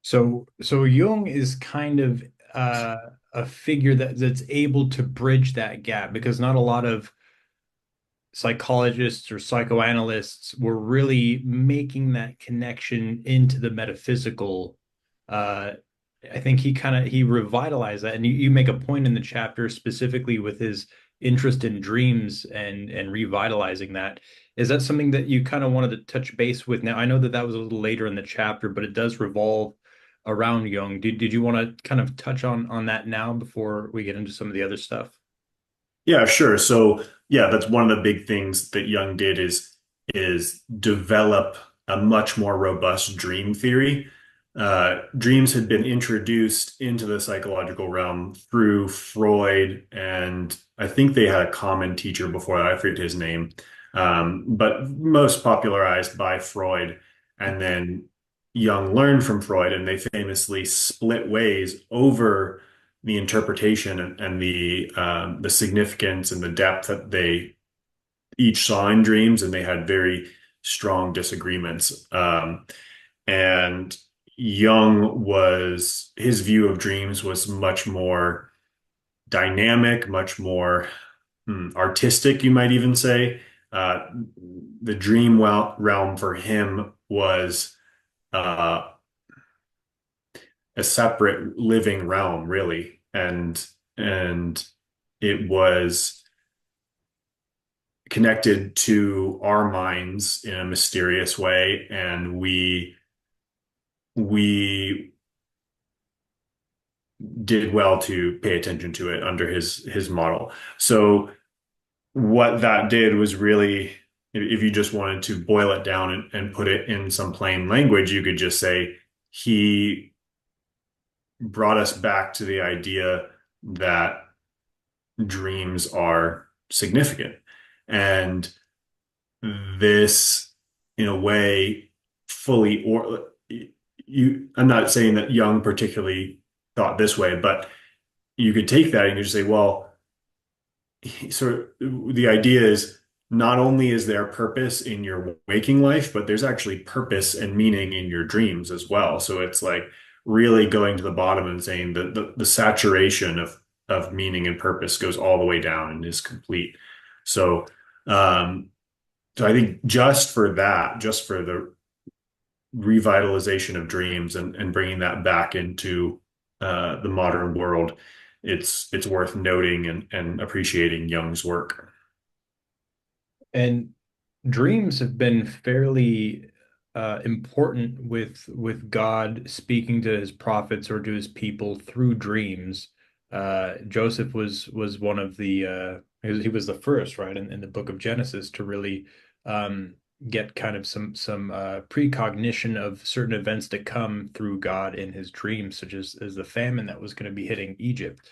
So Jung is kind of uh, a figure that's able to bridge that gap because not a lot of psychologists or psychoanalysts were really making that connection into the metaphysical. Uh, I think he revitalized that, and you make a point in the chapter specifically with his interest in dreams and revitalizing that. Is that something that you kind of wanted to touch base with now? I know that that was a little later in the chapter, but it does revolve around Jung. Did you want to kind of touch on that now before we get into some of the other stuff? Yeah, sure. So yeah, that's one of the big things that Jung did is develop a much more robust dream theory. Dreams had been introduced into the psychological realm through Freud, and I think they had a common teacher before that. I forget his name, but most popularized by Freud. And then Jung learned from Freud, and they famously split ways over the interpretation and the significance and the depth that they each saw in dreams, and they had very strong disagreements. And Jung was his view of dreams was much more dynamic, much more artistic, you might even say. Uh, the dream realm for him was uh, a separate living realm, really, and it was connected to our minds in a mysterious way, and we did well to pay attention to it under his model. So what that did was really, if you just wanted to boil it down and put it in some plain language, you could just say he brought us back to the idea that dreams are significant. And this, in a way, fully or I'm not saying that Jung particularly thought this way, but you could take that and you just say, well, so the idea is not only is there purpose in your waking life, but there's actually purpose and meaning in your dreams as well. So it's like really going to the bottom and saying that the saturation of meaning and purpose goes all the way down and is complete. So um, so I think just for that, just for the revitalization of dreams and bringing that back into the modern world, it's worth noting and appreciating Jung's work. And dreams have been fairly important with God speaking to his prophets or to his people through dreams. Joseph was one of the he was the first, right, in the book of Genesis to really um, get kind of some precognition of certain events to come through God in his dreams, such as the famine that was going to be hitting Egypt.